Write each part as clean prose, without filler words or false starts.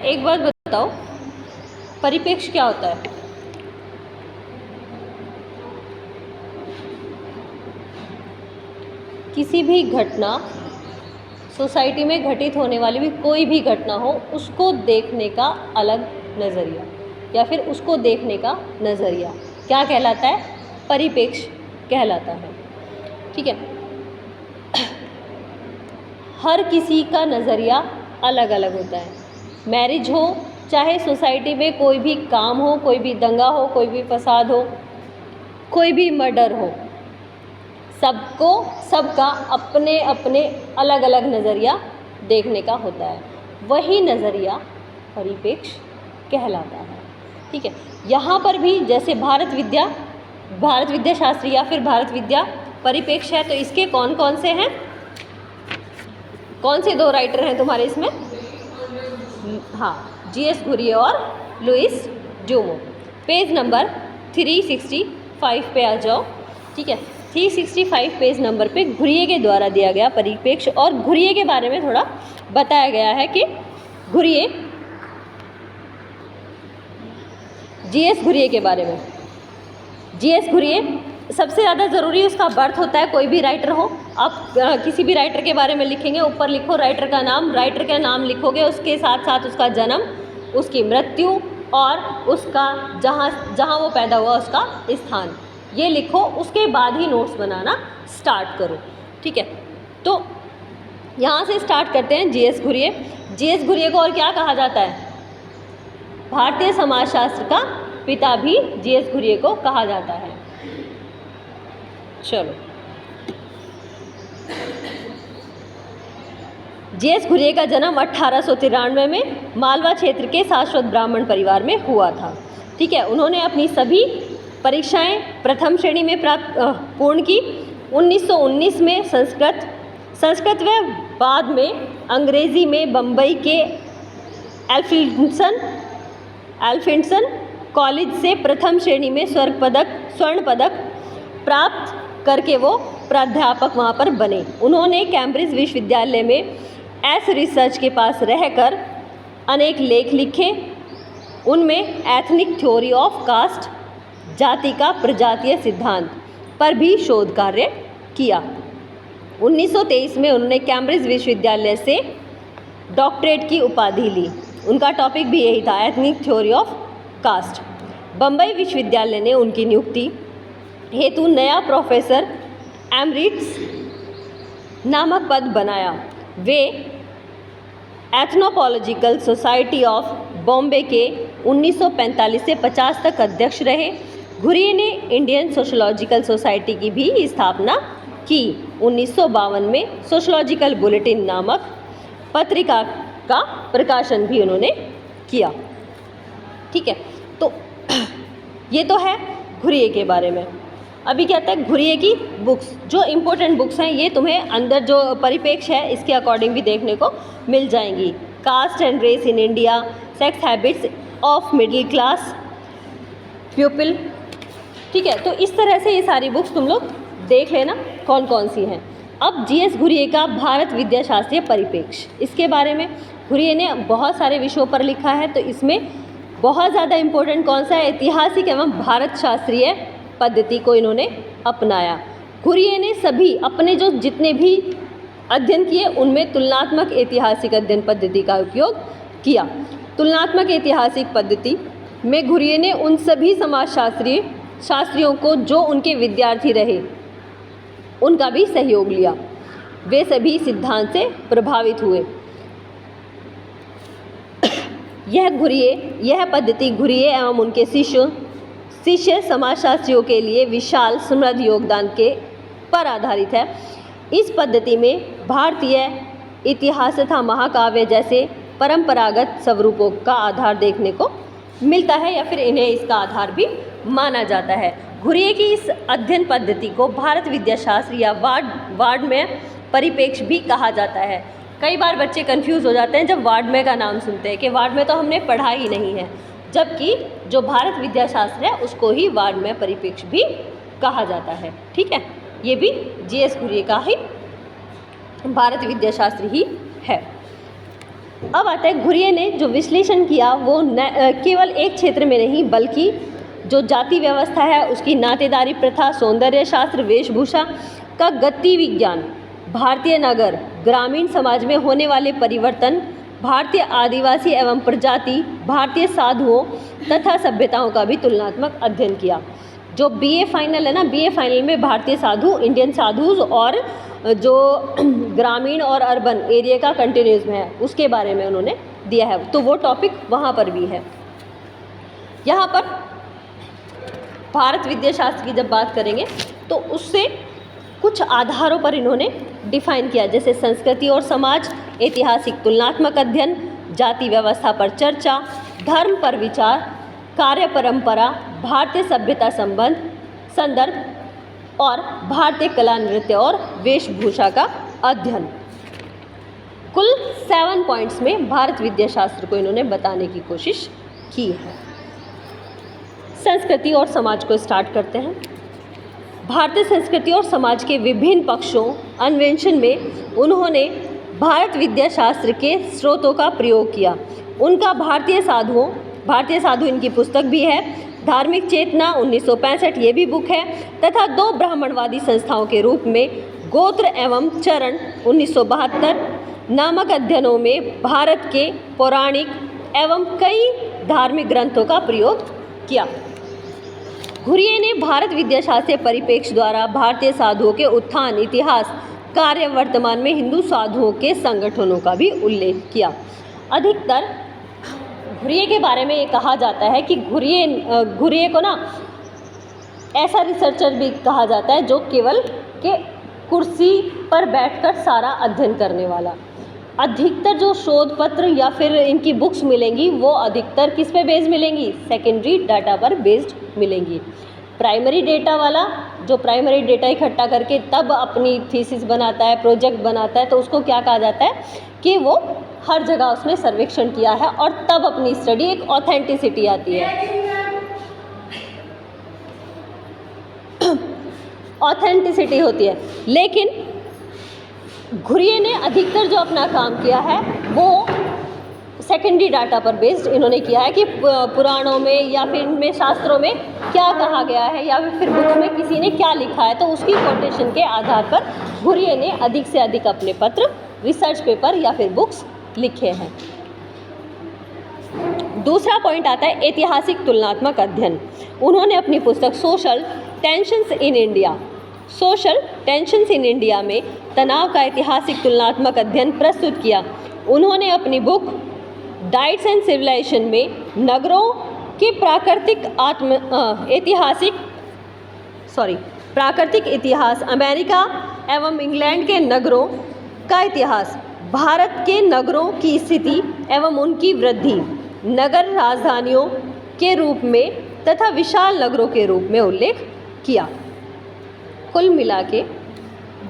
एक बात बताओ, परिप्रेक्ष्य क्या होता है? किसी भी घटना, सोसाइटी में घटित होने वाली भी कोई भी घटना हो, उसको देखने का अलग नज़रिया या फिर उसको देखने का नज़रिया क्या कहलाता है? परिप्रेक्ष्य कहलाता है। ठीक है, हर किसी का नज़रिया अलग अलग होता है। मैरिज हो, चाहे सोसाइटी में कोई भी काम हो, कोई भी दंगा हो, कोई भी फसाद हो, कोई भी मर्डर हो, सबका अपने अपने अलग अलग नज़रिया देखने का होता है। वही नज़रिया परिप्रेक्ष्य कहलाता है। ठीक है, यहाँ पर भी जैसे भारत विद्या शास्त्री या फिर भारत विद्या परिप्रेक्ष्य है, तो इसके कौन कौन से हैं? कौन से दो राइटर हैं तुम्हारे इसमें? हाँ, जीएस घुरिये और लुइस ड्यूमो। पेज नंबर 365 पे आ जाओ। ठीक है, 365 पेज नंबर पे घुरिये के द्वारा दिया गया परिप्रेक्ष्य, और घुरिये के बारे में थोड़ा बताया गया है कि घुरिये, जीएस घुरिये के बारे में। जीएस घुरिये सबसे ज़्यादा ज़रूरी उसका बर्थ होता है। कोई भी राइटर हो, आप किसी भी राइटर के बारे में लिखेंगे, ऊपर लिखो राइटर का नाम, राइटर का नाम लिखोगे, उसके साथ साथ उसका जन्म, उसकी मृत्यु और उसका जहाँ वो पैदा हुआ उसका स्थान, ये लिखो। उसके बाद ही नोट्स बनाना स्टार्ट करो। ठीक है, तो यहाँ से स्टार्ट करते हैं। जीएस घुरिये, जीएस घुरिये को और क्या कहा जाता है? भारतीय समाजशास्त्र का पिता भी जीएस घुरिये को कहा जाता है। चलो, जीएस घुरिये का जन्म 1893 में मालवा क्षेत्र के शाश्वत ब्राह्मण परिवार में हुआ था। ठीक है, उन्होंने अपनी सभी परीक्षाएं प्रथम श्रेणी में पूर्ण की। 1919 में संस्कृत व बाद में अंग्रेजी में बम्बई के एल्फिंसन कॉलेज से प्रथम श्रेणी में स्वर्ण पदक प्राप्त करके वो प्राध्यापक वहाँ पर बने। उन्होंने कैम्ब्रिज विश्वविद्यालय में एस रिसर्च के पास रहकर अनेक लेख लिखे। उनमें एथनिक थ्योरी ऑफ कास्ट, जाति का प्रजातीय सिद्धांत पर भी शोध कार्य किया। 1923 में उन्होंने कैम्ब्रिज विश्वविद्यालय से डॉक्टरेट की उपाधि ली। उनका टॉपिक भी यही था, ethnic theory of caste. Bombay विश्वविद्यालय ने उनकी नियुक्ति हेतु नया प्रोफेसर एमरिट्स नामक पद बनाया। वे एथनोपॉलोजिकल सोसाइटी ऑफ बॉम्बे के 1945 से 50 तक अध्यक्ष रहे। घुरिये ने इंडियन सोशोलॉजिकल सोसाइटी की भी स्थापना की। 1952 में सोशोलॉजिकल बुलेटिन नामक पत्रिका का प्रकाशन भी उन्होंने किया। ठीक है, तो ये तो है घुरिये के बारे में। अभी क्या है, घुरिये की बुक्स, जो इम्पोर्टेंट बुक्स हैं, ये तुम्हें अंदर जो परिप्रेक्ष्य है इसके अकॉर्डिंग भी देखने को मिल जाएंगी। Caste and race in India, sex habits of middle class people. ठीक है, तो इस तरह से ये सारी बुक्स तुम लोग देख लेना कौन कौन सी हैं। अब जीएस घुरिये का भारत विद्या शास्त्रीय परिप्रेक्ष्य, इसके बारे में घुरिये ने बहुत सारे विषयों पर लिखा है। तो इसमें बहुत ज़्यादा इम्पोर्टेंट कौन सा है? ऐतिहासिक एवं भारत शास्त्रीय पद्धति को इन्होंने अपनाया। घुरिये ने सभी अपने जो जितने भी अध्ययन किए उनमें तुलनात्मक ऐतिहासिक अध्ययन पद्धति का उपयोग किया। तुलनात्मक ऐतिहासिक पद्धति में घुरिये ने उन सभी शास्त्रियों को जो उनके विद्यार्थी रहे उनका भी सहयोग लिया। वे सभी सिद्धांत से प्रभावित हुए। यह पद्धति घुरिये एवं उनके शिष्य समाजशास्त्रियों के लिए विशाल समृद्ध योगदान के पर आधारित है। इस पद्धति में भारतीय इतिहास तथा महाकाव्य जैसे परंपरागत स्वरूपों का आधार देखने को मिलता है, या फिर इन्हें इसका आधार भी माना जाता है। घुरिये की इस अध्ययन पद्धति को भारत विद्या शास्त्र या वार्ड में परिप्रेक्ष्य भी कहा जाता है। कई बार बच्चे कंफ्यूज हो जाते हैं जब वार्ड में का नाम सुनते हैं कि वार्ड में तो हमने पढ़ा ही नहीं है, जबकि जो भारत विद्या शास्त्र है उसको ही वार्ड में परिप्रेक्ष्य भी कहा जाता है। ठीक है, ये भी जीएस घुरिये का ही भारत विद्या शास्त्र ही है। अब आता है घुरिये ने जो विश्लेषण किया वो केवल एक क्षेत्र में नहीं बल्कि जो जाति व्यवस्था है उसकी नातेदारी प्रथा, सौंदर्य शास्त्र, वेशभूषा का गति विज्ञान, भारतीय नगर ग्रामीण समाज में होने वाले परिवर्तन, भारतीय आदिवासी एवं प्रजाति, भारतीय साधुओं तथा सभ्यताओं का भी तुलनात्मक अध्ययन किया। जो बीए फाइनल है ना, बीए फाइनल में भारतीय साधु, इंडियन साधुज और जो ग्रामीण और अर्बन एरिया का कंटिन्यूज में है उसके बारे में उन्होंने दिया है, तो वो टॉपिक वहाँ पर भी है। यहाँ पर भारत विद्या शास्त्र की जब बात करेंगे तो उससे कुछ आधारों पर इन्होंने डिफाइन किया, जैसे संस्कृति और समाज, ऐतिहासिक तुलनात्मक अध्ययन, जाति व्यवस्था पर चर्चा, धर्म पर विचार, कार्य परंपरा, भारतीय सभ्यता संदर्भ और भारतीय कला, नृत्य और वेशभूषा का अध्ययन। कुल 7 पॉइंट्स में भारत विद्या शास्त्र को इन्होंने बताने की कोशिश की है। संस्कृति और समाज को स्टार्ट करते हैं। भारतीय संस्कृति और समाज के विभिन्न पक्षों अन्वेषण में उन्होंने भारत विद्या शास्त्र के स्रोतों का प्रयोग किया। उनका भारतीय साधु इनकी पुस्तक भी है, धार्मिक चेतना 1965 ये भी बुक है, तथा 2 ब्राह्मणवादी संस्थाओं के रूप में गोत्र एवं चरण 1972 नामक अध्ययनों में भारत के पौराणिक एवं कई धार्मिक ग्रंथों का प्रयोग किया। घुरिये ने भारत विद्या शास्त्र परिप्रेक्ष्य द्वारा भारतीय साधुओं के उत्थान, इतिहास, कार्य, वर्तमान में हिंदू साधुओं के संगठनों का भी उल्लेख किया। अधिकतर घुरिये के बारे में ये कहा जाता है कि घुरिये को ना ऐसा रिसर्चर भी कहा जाता है जो केवल के कुर्सी पर बैठकर सारा अध्ययन करने वाला। अधिकतर जो शोध पत्र या फिर इनकी बुक्स मिलेंगी वो अधिकतर किस पे बेस्ड मिलेंगी, सेकेंडरी डाटा पर बेस्ड मिलेंगी। प्राइमरी डेटा वाला जो प्राइमरी डेटा इकट्ठा करके तब अपनी थीसिस बनाता है, प्रोजेक्ट बनाता है, तो उसको क्या कहा जाता है कि वो हर जगह उसने सर्वेक्षण किया है और तब अपनी स्टडी एक ऑथेंटिसिटी आती है, ऑथेंटिसिटी होती है। लेकिन घुरिये ने अधिकतर जो अपना काम किया है वो सेकेंडरी डाटा पर बेस्ड इन्होंने किया है कि पुराणों में या फिर इनमें शास्त्रों में क्या कहा गया है या फिर बुक में किसी ने क्या लिखा है, तो उसकी कोटेशन के आधार पर घुरिये ने अधिक से अधिक अपने पत्र, रिसर्च पेपर या फिर बुक्स लिखे हैं। दूसरा पॉइंट आता है ऐतिहासिक तुलनात्मक अध्ययन। उन्होंने अपनी पुस्तक सोशल टेंशंस इन इंडिया में तनाव का ऐतिहासिक तुलनात्मक अध्ययन प्रस्तुत किया। उन्होंने अपनी बुक डाइट्स एंड सिविलाइजेशन में नगरों के प्राकृतिक इतिहास, अमेरिका एवं इंग्लैंड के नगरों का इतिहास, भारत के नगरों की स्थिति एवं उनकी वृद्धि, नगर राजधानियों के रूप में तथा विशाल नगरों के रूप में उल्लेख किया। कुल मिला के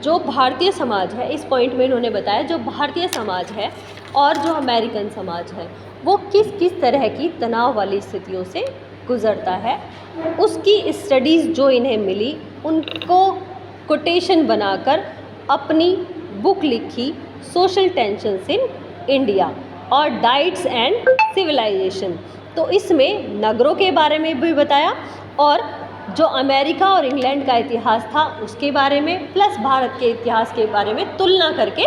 जो भारतीय समाज है, इस पॉइंट में इन्होंने बताया जो भारतीय समाज है और जो अमेरिकन समाज है वो किस किस तरह की तनाव वाली स्थितियों से गुजरता है, उसकी स्टडीज़ जो इन्हें मिली उनको कोटेशन बनाकर अपनी बुक लिखी सोशल टेंशंस इन इंडिया और डाइट्स एंड सिविलाइजेशन। तो इसमें नगरों के बारे में भी बताया और जो अमेरिका और इंग्लैंड का इतिहास था उसके बारे में प्लस भारत के इतिहास के बारे में तुलना करके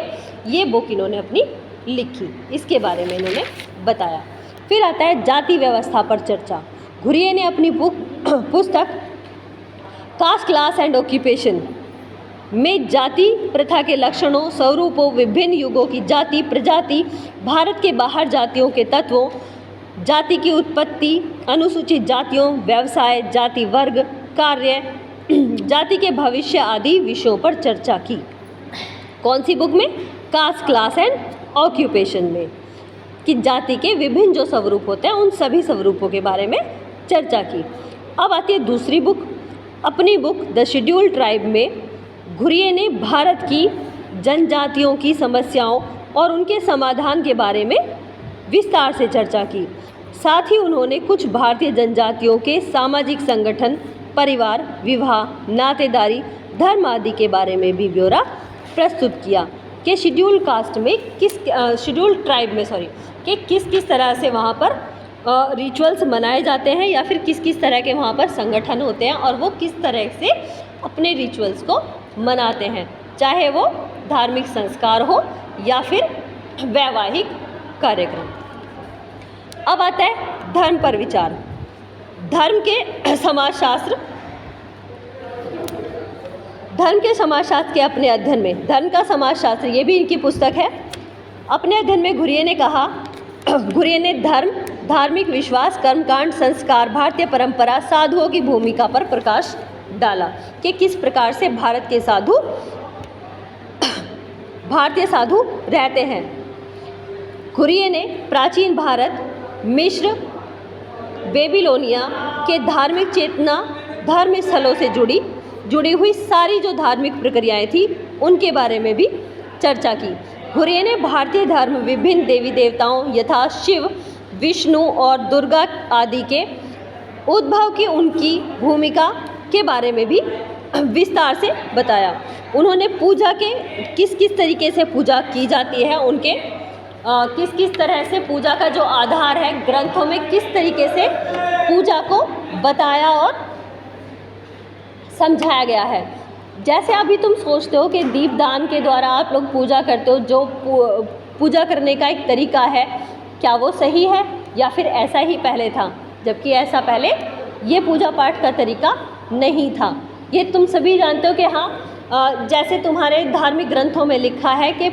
ये बुक इन्होंने अपनी लिखी, इसके बारे में इन्होंने बताया। फिर आता है जाति व्यवस्था पर चर्चा। घुरिये ने अपनी पुस्तक कास्ट, क्लास एंड ऑक्यूपेशन में जाति प्रथा के लक्षणों, स्वरूपों, विभिन्न युगों की जाति प्रजाति, भारत के बाहर जातियों के तत्वों, जाति की उत्पत्ति, अनुसूचित जातियों, व्यवसाय, जाति वर्ग, कार्य, जाति के भविष्य आदि विषयों पर चर्चा की। कौन सी बुक में? कास्ट, क्लास एंड ऑक्यूपेशन में, कि जाति के विभिन्न जो स्वरूप होते हैं उन सभी स्वरूपों के बारे में चर्चा की। अब आती है दूसरी बुक, अपनी बुक द शेड्यूल्ड ट्राइब में घुरिये ने भारत की जनजातियों की समस्याओं और उनके समाधान के बारे में विस्तार से चर्चा की। साथ ही उन्होंने कुछ भारतीय जनजातियों के सामाजिक संगठन, परिवार, विवाह, नातेदारी, धर्म आदि के बारे में भी ब्यौरा प्रस्तुत किया। कि शेड्यूल कास्ट में शेड्यूल ट्राइब में कि किस तरह से वहाँ पर रिचुअल्स मनाए जाते हैं या फिर किस तरह के वहाँ पर संगठन होते हैं और वो किस तरह से अपने रिचुअल्स को मनाते हैं, चाहे वो धार्मिक संस्कार हो या फिर वैवाहिक कार्यक्रम। अब आता है धर्म पर विचार। धर्म के समाजशास्त्र के अपने अध्ययन में, धर्म का समाजशास्त्र, ये भी इनकी पुस्तक है। अपने अध्ययन में घुरिये ने धर्म, धार्मिक विश्वास, कर्मकांड, संस्कार, भारतीय परंपरा, साधुओं की भूमिका पर प्रकाश डाला कि किस प्रकार से भारतीय साधु रहते हैं। घुरिये ने प्राचीन भारत, मिस्र, बेबीलोनिया के धार्मिक चेतना, धर्म स्थलों से जुड़ी हुई सारी जो धार्मिक प्रक्रियाएं थी उनके बारे में भी चर्चा की। घुरिये ने भारतीय धर्म, विभिन्न देवी देवताओं यथा शिव, विष्णु और दुर्गा आदि के उद्भव की उनकी भूमिका के बारे में भी विस्तार से बताया। उन्होंने पूजा के किस तरीके से पूजा की जाती है, उनके किस तरह से पूजा का जो आधार है, ग्रंथों में किस तरीके से पूजा को बताया और समझाया गया है। जैसे अभी तुम सोचते हो कि दीपदान के द्वारा आप लोग पूजा करते हो, जो पूजा करने का एक तरीका है, क्या वो सही है या फिर ऐसा ही पहले था, जबकि ऐसा पहले ये पूजा पाठ का तरीका नहीं था। ये तुम सभी जानते हो कि हाँ, जैसे तुम्हारे धार्मिक ग्रंथों में लिखा है कि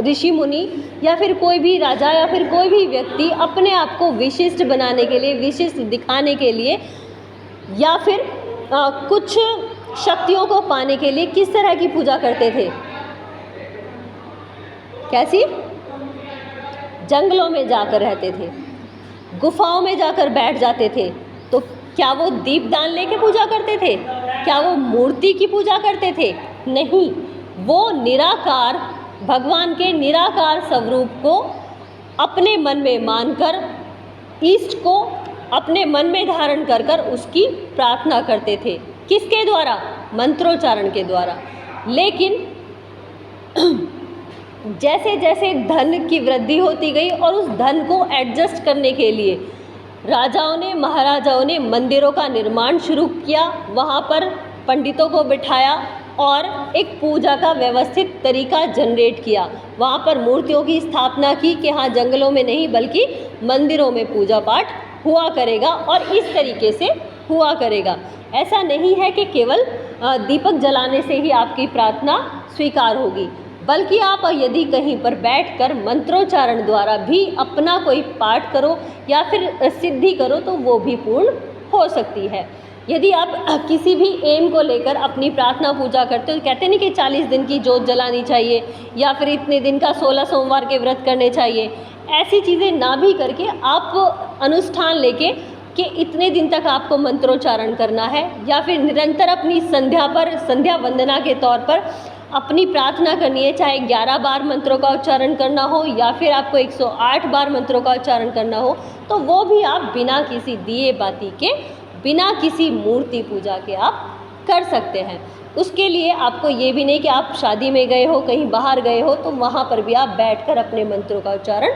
ऋषि मुनि या फिर कोई भी राजा या फिर कोई भी व्यक्ति अपने आप को विशिष्ट बनाने के लिए, विशिष्ट दिखाने के लिए या फिर कुछ शक्तियों को पाने के लिए किस तरह की पूजा करते थे। कैसी? जंगलों में जाकर रहते थे, गुफाओं में जाकर बैठ जाते थे। तो क्या वो दीपदान लेके पूजा करते थे? क्या वो मूर्ति की पूजा करते थे? नहीं, वो निराकार, भगवान के निराकार स्वरूप को अपने मन में मानकर, ईष्ट को अपने मन में धारण कर कर उसकी प्रार्थना करते थे। किसके द्वारा? मंत्रोच्चारण के द्वारा। लेकिन जैसे जैसे धन की वृद्धि होती गई और उस धन को एडजस्ट करने के लिए राजाओं ने, महाराजाओं ने मंदिरों का निर्माण शुरू किया, वहाँ पर पंडितों को बिठाया और एक पूजा का व्यवस्थित तरीका जनरेट किया। वहाँ पर मूर्तियों की स्थापना की कि हाँ, जंगलों में नहीं बल्कि मंदिरों में पूजा पाठ हुआ करेगा और इस तरीके से हुआ करेगा। ऐसा नहीं है कि केवल दीपक जलाने से ही आपकी प्रार्थना स्वीकार होगी, बल्कि आप यदि कहीं पर बैठकर मंत्रोच्चारण द्वारा भी अपना कोई पाठ करो या फिर सिद्धि करो तो वो भी पूर्ण हो सकती है। यदि आप किसी भी एम को लेकर अपनी प्रार्थना पूजा करते हो, कहते नहीं कि 40 दिन की जोत जलानी चाहिए या फिर इतने दिन का 16 सोमवार के व्रत करने चाहिए, ऐसी चीज़ें ना भी करके आप अनुष्ठान लेके कि इतने दिन तक आपको मंत्रोच्चारण करना है या फिर निरंतर अपनी संध्या वंदना के तौर पर अपनी प्रार्थना करनी है, चाहे 11 बार मंत्रों का उच्चारण करना हो या फिर आपको 108 बार मंत्रों का उच्चारण करना हो, तो वो भी आप बिना किसी दिए बाती के, बिना किसी मूर्ति पूजा के आप कर सकते हैं। उसके लिए आपको ये भी नहीं कि आप शादी में गए हो, कहीं बाहर गए हो, तो वहाँ पर भी आप बैठकर अपने मंत्रों का उच्चारण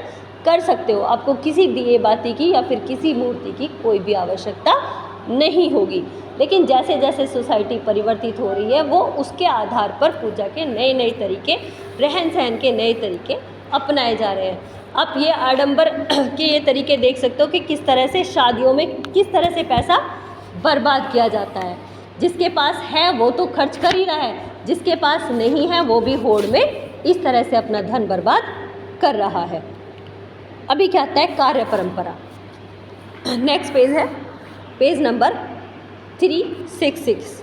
कर सकते हो। आपको किसी दिए बाती की या फिर किसी मूर्ति की कोई भी आवश्यकता नहीं होगी। लेकिन जैसे जैसे सोसाइटी परिवर्तित हो रही है, वो उसके आधार पर पूजा के नए तरीके, रहन सहन के नए तरीके अपनाए जा रहे हैं। आप ये आडंबर के ये तरीके देख सकते हो कि किस तरह से शादियों में किस तरह से पैसा बर्बाद किया जाता है। जिसके पास है वो तो खर्च कर ही रहा है, जिसके पास नहीं है वो भी होड़ में इस तरह से अपना धन बर्बाद कर रहा है। अभी क्या आता है? कार्य परंपरा। नेक्स्ट पेज है, पेज नंबर 366,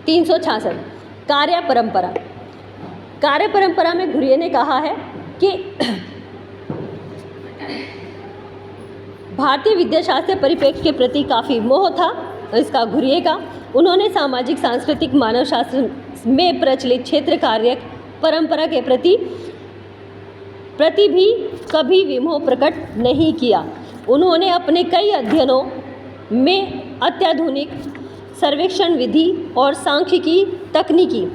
366। कार्य परंपरा। कार्य परंपरा में घुरिये ने कहा है कि भारतीय विद्याशास्त्र परिप्रेक्ष्य के प्रति काफ़ी मोह था इसका, घुरिये का। उन्होंने सामाजिक, सांस्कृतिक, मानव शास्त्र में प्रचलित क्षेत्र कार्य परंपरा के प्रति भी कभी विमोह प्रकट नहीं किया। उन्होंने अपने कई अध्ययनों में अत्याधुनिक सर्वेक्षण विधि और सांख्यिकी तकनीकी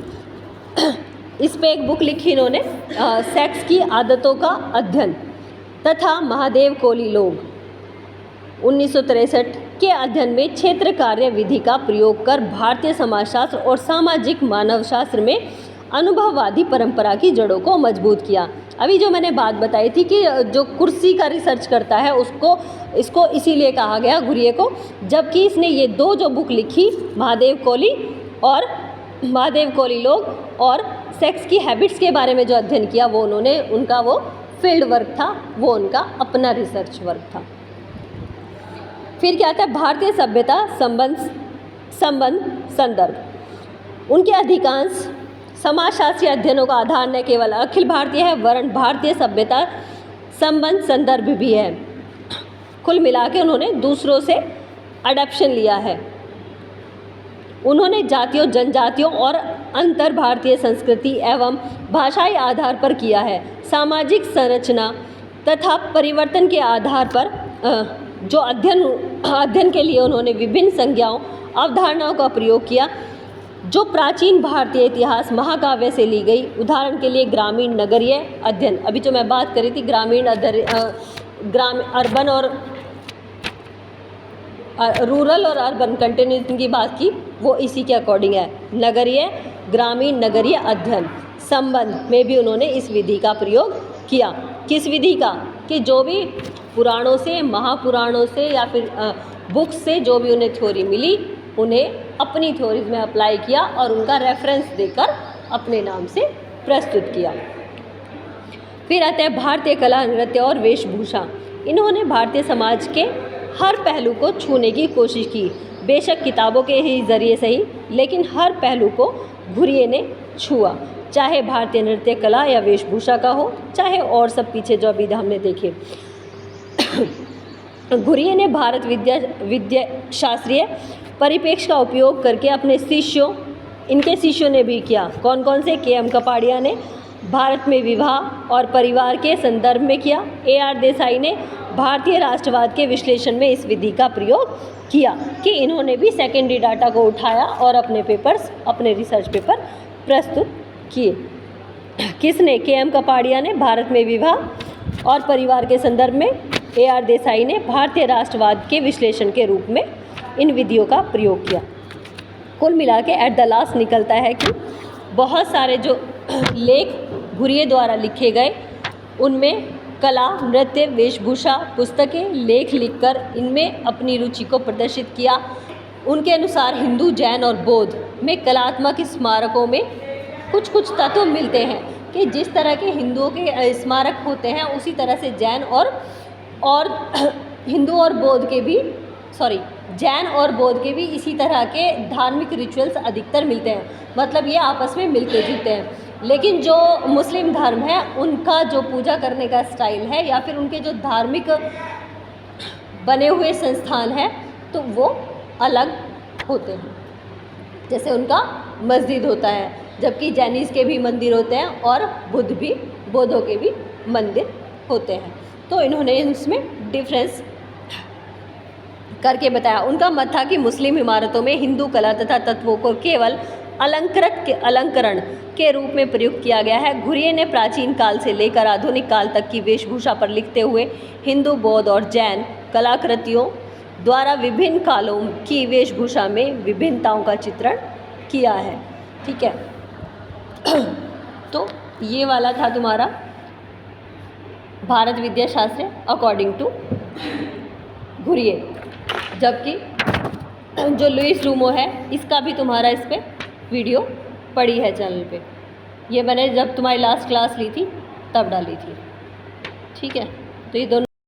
इस पे एक बुक लिखी इन्होंने, सेक्स की आदतों का अध्ययन तथा महादेव कोली लोग, 1963 के अध्ययन में क्षेत्र कार्य विधि का प्रयोग कर भारतीय समाजशास्त्र और सामाजिक मानवशास्त्र में अनुभववादी परंपरा की जड़ों को मजबूत किया। अभी जो मैंने बात बताई थी कि जो कुर्सी का रिसर्च करता है इसको इसीलिए कहा गया घुरिये को, जबकि इसने ये दो जो बुक लिखी, महादेव कोली लोग और सेक्स की हैबिट्स के बारे में जो अध्ययन किया, वो उनका वो फील्ड वर्क था, वो उनका अपना रिसर्च वर्क था। फिर क्या आता है, भारतीय सभ्यता संबंध संदर्भ। उनके अधिकांश समाजशास्त्रीय अध्ययनों का आधार न केवल अखिल भारतीय है वरन भारतीय सभ्यता संबंध संदर्भ भी है। कुल मिला के उन्होंने दूसरों से अडॉप्शन लिया है। उन्होंने जातियों, जनजातियों और अंतर भारतीय संस्कृति एवं भाषाई आधार पर किया है। सामाजिक संरचना तथा परिवर्तन के आधार पर जो अध्ययन के लिए उन्होंने विभिन्न संज्ञाओं, अवधारणाओं का प्रयोग किया जो प्राचीन भारतीय इतिहास महाकाव्य से ली गई। उदाहरण के लिए ग्रामीण नगरीय अध्ययन, अभी जो मैं बात करी थी अर्बन और रूरल और अर्बन कंटिन्यूटी की बात की, वो इसी के अकॉर्डिंग है। ग्रामीण नगरीय अध्ययन संबंध में भी उन्होंने इस विधि का प्रयोग किया। किस विधि का? कि जो भी पुराणों से, महापुराणों से या फिर बुक्स से जो भी उन्हें थ्योरी मिली, उन्हें अपनी थ्योरीज में अप्लाई किया और उनका रेफरेंस देकर अपने नाम से प्रस्तुत किया। फिर आता है भारतीय कला, नृत्य और वेशभूषा। इन्होंने भारतीय समाज के हर पहलू को छूने की कोशिश की, बेशक किताबों के ही जरिए सही, लेकिन हर पहलू को घुरिये ने छुआ, चाहे भारतीय नृत्य कला या वेशभूषा का हो, चाहे और सब पीछे जो अभी हमने देखे। घुरिये ने भारत विद्या शास्त्रीय परिप्रेक्ष्य का उपयोग करके अपने इनके शिष्यों ने भी किया। कौन कौन से? के.एम. कपाड़िया ने भारत में विवाह और परिवार के संदर्भ में किया। A.R. देसाई ने भारतीय राष्ट्रवाद के विश्लेषण में इस विधि का प्रयोग किया, कि इन्होंने भी सेकेंडरी डाटा को उठाया और अपने रिसर्च पेपर प्रस्तुत किए। किसने? के.एम. कपाड़िया ने भारत में विवाह और परिवार के संदर्भ में, A.R. देसाई ने भारतीय राष्ट्रवाद के विश्लेषण के रूप में इन विधियों का प्रयोग किया। कुल मिला के एट द लास्ट निकलता है कि बहुत सारे जो लेख घुरिये द्वारा लिखे गए, उनमें कला, नृत्य, वेशभूषा, पुस्तकें, लेख लिखकर इनमें अपनी रुचि को प्रदर्शित किया। उनके अनुसार हिंदू, जैन और बौद्ध में कलात्मक स्मारकों में कुछ तत्व मिलते हैं कि जिस तरह के हिंदुओं के स्मारक होते हैं, उसी तरह से जैन और हिंदू और बौद्ध के भी जैन और बौद्ध के भी इसी तरह के धार्मिक रिचुअल्स अधिकतर मिलते हैं। मतलब ये आपस में मिलते जुलते हैं। लेकिन जो मुस्लिम धर्म है, उनका जो पूजा करने का स्टाइल है या फिर उनके जो धार्मिक बने हुए संस्थान हैं, तो वो अलग होते हैं। जैसे उनका मस्जिद होता है, जबकि जैनिस के भी मंदिर होते हैं और बौद्धों के भी मंदिर होते हैं। तो इन्होंने इसमें डिफरेंस करके बताया। उनका मत था कि मुस्लिम इमारतों में हिंदू कला तथा तत्वों को केवल अलंकरण के रूप में प्रयुक्त किया गया है। घुरिये ने प्राचीन काल से लेकर आधुनिक काल तक की वेशभूषा पर लिखते हुए हिंदू, बौद्ध और जैन कलाकृतियों द्वारा विभिन्न कालों की वेशभूषा में विभिन्नताओं का चित्रण किया है। ठीक है, तो ये वाला था तुम्हारा भारत विद्या शास्त्र अकॉर्डिंग टू घुरिये। जबकि जो लुईस लूमो है, इसका भी तुम्हारा इस पे वीडियो पड़ी है चैनल पे। ये मैंने जब तुम्हारी लास्ट क्लास ली थी तब डाली थी। ठीक है, तो ये दोनों